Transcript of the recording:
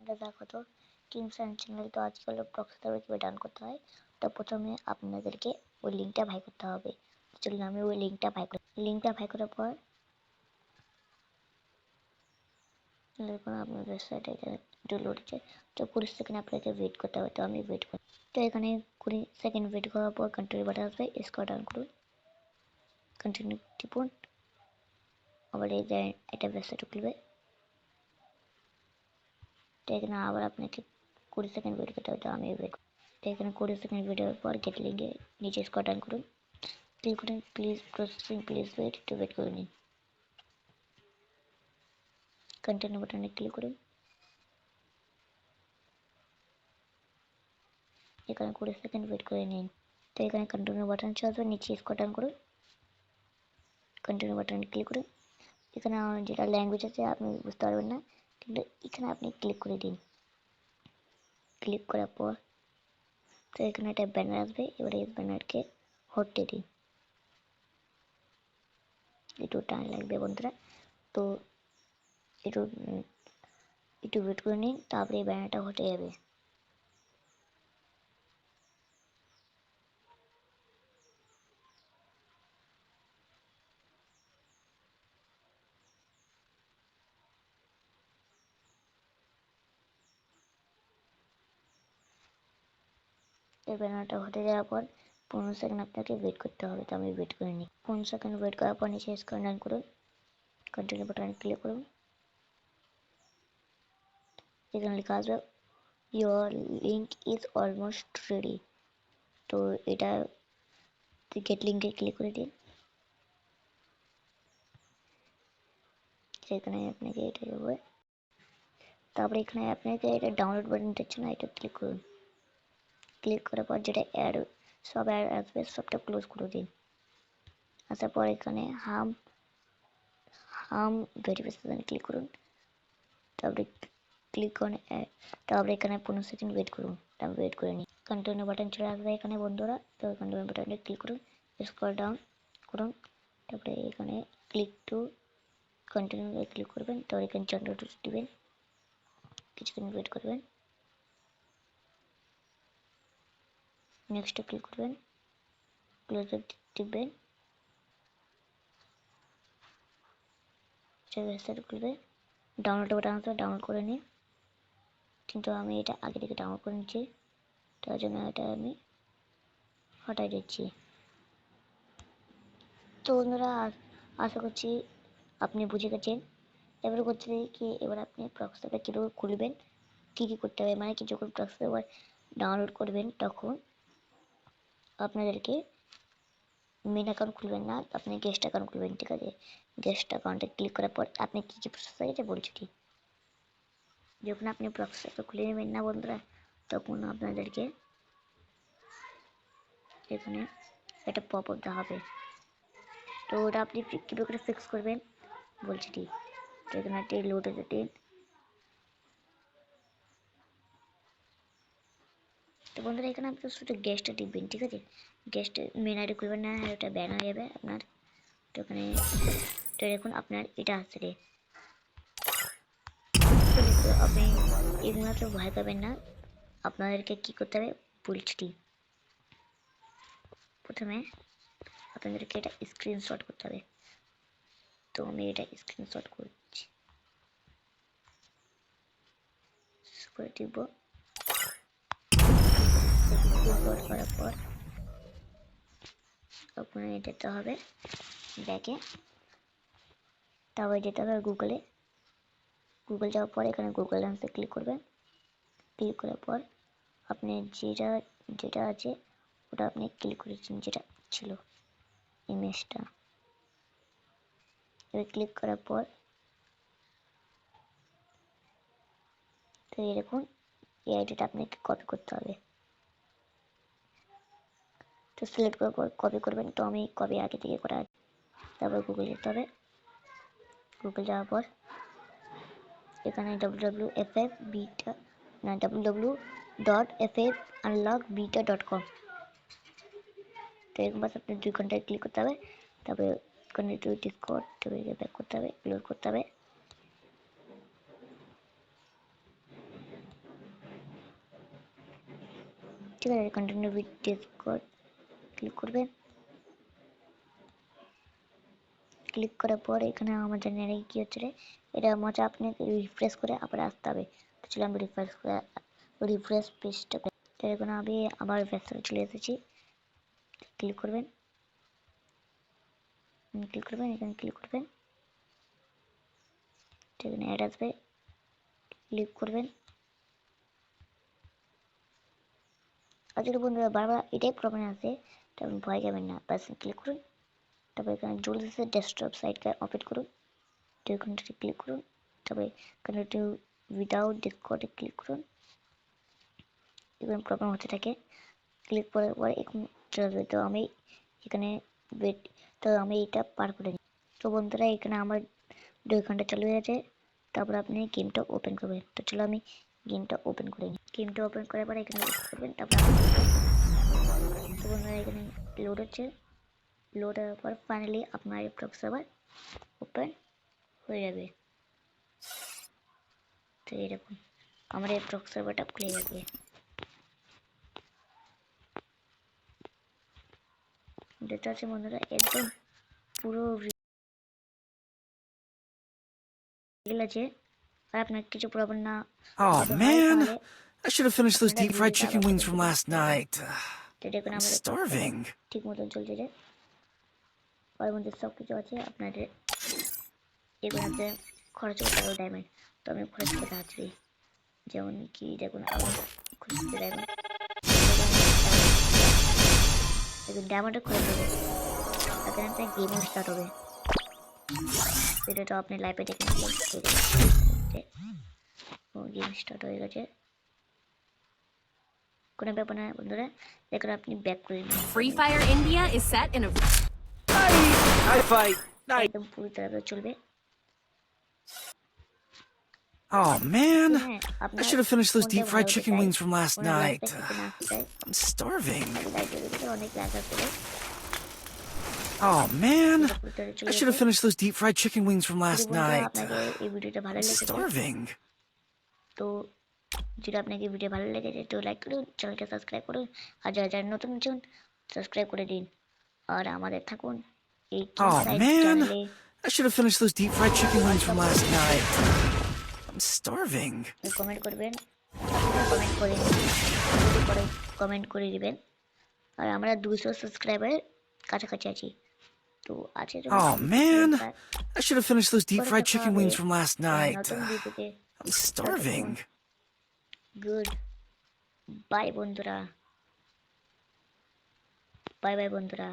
দেখো তো teams and channel তো আজকাল প্রক্সি সার্ভার কিভাবে ডাউন করতে হয়। তো প্রথমে আপনাদেরকে ওই লিঙ্কটা ভাই করতে হবে। চলুন আমি ওই লিঙ্কটা ভাই করার পর দেখুন আপনার ওয়েবসাইটে একটু লোড হচ্ছে। তো 20 সেকেন্ড আপনাকে ওয়েট করতে হবে। তো আমি ওয়েট করি। তো এখানে 20 সেকেন্ড ওয়েট করার পর কন্টিনিউ বাটন আসবে, স্ক্রল ডাউন করুন, কন্টিনিউ টিপুন। আবার এই যে এটা ওয়েবসাইট খুলবে। তো এখানে আবার আপনাকে 20 সেকেন্ড ওয়েট করতে হবে। তো আমি ওয়েট। তো এখানে 20 সেকেন্ড ওয়েট হওয়ার পর গেট লিঙ্কে নিচে স্ক্রল ডাউন করুন, ক্লিক করুন প্লিজ প্রসেসিং, প্লিজ ওয়েট। তো ওয়েট করে নিন। কন্টিনিউ বাটনে ক্লিক করুন। এখানে 20 সেকেন্ড ওয়েট করে নিন। তো এখানে কন্টিনিউ বাটন চলবে, নিচে স্ক্রল ডাউন করুন, কন্টিনিউ বাটনে ক্লিক করুন। এখানে যেটা ল্যাঙ্গুয়েজ আছে আপনি বুঝতে পারবেন না, কিন্তু এখানে আপনি ক্লিক করে দিন। ক্লিক করার পর তো এখানে একটা ব্যানার আসবে। এবারে এই ব্যানারকে হটতে দিন। একটু টাইম লাগবে বন্ধুরা, তো একটু একটু ওয়েট করে নিন, তারপরে এই ব্যানারটা হটে যাবে। এই ব্যানারটা হটে যাওয়ার পর 15 সেকেন্ড আপনাকে ওয়েট করতে হবে। তো আমি ওয়েট করে নিই। 15 সেকেন্ড ওয়েট করার পর নিচে স্ক্রল ডাউন করুন, কন্টিনিউ বাটনে ক্লিক করুন। এখানে লেখা আসবে your link is almost ready. তো এটা গেট লিঙ্কে ক্লিক করে দিন। সেখানে আপনাকে এটা যাবে। তারপরে এখানে আপনাকে এটা ডাউনলোড বাটন দেখছেন না, এটা ক্লিক করুন। ক্লিক করার পর যেটা সব অ্যাড আসবে সবটা ক্লোজ করে দিন। আসার পর এখানে হাম ভেরিফিকেশন ক্লিক করুন। তারপরে ক্লিক করুন তারপরে এখানে 15 সেকেন্ড ওয়েট করুন। তারপর ওয়েট করে নিন। কন্টিনিউ বাটন চলে আসবে এখানে বন্ধুরা। তো কন্টিনিউ বাটনে ক্লিক করুন, স্ক্রল ডাউন করুন, তারপরে এখানে ক্লিক টু কন্টিনিউ ক্লিক করবেন। তো এখানে চন্দ্র দিবেন, কিছুক্ষণ ওয়েট করবেন, নেক্সট ক্লিক করবেন, ক্লোজে টিপবেন, ওয়েবসাইট খুলবে। ডাউনলোড বাটন আছে, ডাউনলোড করে নিন। কিন্তু আমি এটা আগে থেকে ডাউনলোড করে নিচ্ছি, তার জন্য এটা আমি হটাই দিচ্ছি। তো বন্ধুরা আশা করছি আপনি বুঝে গেছেন। এবার করতে কি, এবার আপনি প্রক্সিটা কীভাবে খুলবেন, কী কী করতে হবে, মানে কি যখন প্রক্সি ডাউনলোড করবেন তখন আপনাদেরকে মেন অ্যাকাউন্ট খুলবেন না, আপনি গেস্ট অ্যাকাউন্ট খুলবেন। ঠিক আছে, গেস্ট অ্যাকাউন্টে ক্লিক করার পর আপনি কী কী প্রসেস আছে বলছি। ঠিক, যখন আপনি প্রক্সিটা খুলে নেবেন না বন্ধুরা, তখন আপনাদেরকে এখানে একটা পপ আপ দেখাবে। তো ওটা আপনি কীভাবে করে ফিক্স করবেন বলছি। ঠিক, তো এখানে একটা লোড হতে দিন। তো বন্ধুরা এখানে আপনি শুধু গেস্টটা টিপবেন। ঠিক আছে, গেস্ট মেন আইডি খুলবেন না, ওটা ব্যান হয়ে যাবে আপনার। তো এখানে তো দেখুন আপনার এটা আসছে রে। তো আপনি এগুলো তো ভয় পাবেন না, আপনাদেরকে কী করতে হবে বলছি। প্রথমে আপনাদেরকে এটা স্ক্রিনশট করতে হবে। তো আমি এটা স্ক্রিনশট করছি, করে টিপব। স্ক্রিনশট করার পর আপনার যেতে হবে ব্যাকে, তারপরে যেতে হবে গুগল যাওয়ার পর এখানে গুগল লেন্সে ক্লিক করবেন। ক্লিক করার পর আপনি যেটা যেটা আছে ওটা আপনি ক্লিক করেছেন, যেটা ছিল ইমেজটা। এবার ক্লিক করার পর তো এরকম এই আইডিটা আপনাকে কপি করতে হবে। তো সিলেক্ট করার পর কপি করবেন। তো আমি কপি আগে থেকে করা আছে। তারপর গুগল যেতে হবে। গুগল যাওয়ার পর এখানে www.unlockbeta.com, তো এরকম বাস আপনি 2 ঘন্টায় ক্লিক করতে হবে। তারপরে কানেক্টিভিটি কোড ব্যাক করতে হবে, লোড করতে হবে। ঠিক আছে, কন্টিনিউ উইথ ডিসকর্ড ক্লিক করবেন। ক্লিক করার পর এখানে আমার জানি না কি হচ্ছে রে, এটা মজা আপনি রিফ্রেশ করে আবার আসতে হবে। তো চলো আমি রিফ্রেশ পেজটা, তো এখন আমি আবার ভেক্টরে চলে এসেছি। ক্লিক করবেন, এখানে ক্লিক করবেন, এখানে অ্যাড আসবে, ক্লিক করবেন। আর যদি বন্ধুরা বারবার এটাই প্রবলেম আছে, তখন ভয় যাবেন না, বাস ক্লিক করুন। তারপর এখানে জুলসে ডেস্কটপ সাইটটা ওপেন করুন, তো এখানটাতে ক্লিক করুন। তবে এখানে একটু উইদাউট ডিসকর্ডে ক্লিক করুন। এখানে প্রবলেম হতে থাকে, ক্লিক করার পরে এখন চলবে। তো আমি এখানে ওয়েট, তো আমি এটা পার করে নিই। তো বন্ধুরা এখানে আমার 2 ঘন্টা চালু হয়ে গেছে। তারপর আপনি গেমটা ওপেন করবেন। তো চলো আমি গেমটা ওপেন করে নিই। গেমটা ওপেন করার পরে এখানে করবেন, তারপর তো বন্ধুরা এখানে লোড হচ্ছে। লোড হওয়ার পর ফাইনালি আপনার প্রক্সি সার্ভার ওপেন হয়ে যাবে। তো এরকম আমার এই প্রক্সি সার্ভারটা খুলে যাবে। দেখতে পাচ্ছি বন্ধুরা একদম পুরো রিয়েল আছে। আর আপনার কিছু প্রবলেম না Oh যদি হয় man, তাহলে I should have finished those আপনারা deep fried ভিডিওটা chicken আবার wings ওপেন from করবেন। last night. তো দেখুন I'm আমাদের প্রক্সি সার্ভার starving. ঠিক মতন চলছে যে, ওর মধ্যে সব কিছু আছে। আপনাদের এগুলোতে খরচ করতে হবে ডায়মন্ড। তো আমি খরচ করে দেখাচ্ছি, যেমন কি দেখুন আমি খুঁজতে ডায়মন্ড, দেখুন ডায়মন্ডে খরচ হবে, এখানে একটা গেমও স্টার্ট হবে। ভিডিওটা আপনি লাইভে দেখে নিলেন, গেম স্টার্ট হয়ে গেছে। কোনো ব্যাপার না বন্ধুরা, দেখুন আপনি ব্যাক করে নিন। Free Fire India is set in a I fight. একদম পুরো তাড়াতাড়ি চলবে। Oh man, হ্যাঁ I আপনার should have finished those কোনটা deep ভালো fried হতে chicken চাই, wings from last কোনো লাইভ night. থেকে না আসতে চাই, I'm starving. আমি লাইভ ভিডিওতে অনেক লাইভ আসবে। Oh man, পুরো তাড়াতাড়ি চলে I should have গেছে। finished those deep fried chicken wings from যদি last বন্ধুরা night. আপনাকে এই ভিডিওটা ভালো I'm লেগেছে, starving. তো যদি আপনাকে ভিডিও ভালো লেগেছে তো লাইক করুন, চ্যানেলটা সাবস্ক্রাইব করুন, আর যারা যারা নতুন আছেন সাবস্ক্রাইব করে দিন। আর আমাদের থাকুন এই কিং Oh সাইড man, চ্যানেলে। I should have finished those deep fried chicken wings from last night. I'm starving. Comment করবেন, কমেন্ট করে কমেন্ট করে দিবেন। আর আমরা 200 সাবস্ক্রাইবার কাছাকাছি আছি, তো আছে যদি Oh man, I should have finished those deep পরে fried দেখা chicken হবে wings from last night. নতুন ভিডিওতে। I'm starving. গুড বাই বন্ধুরা, বাই বাই বন্ধুরা।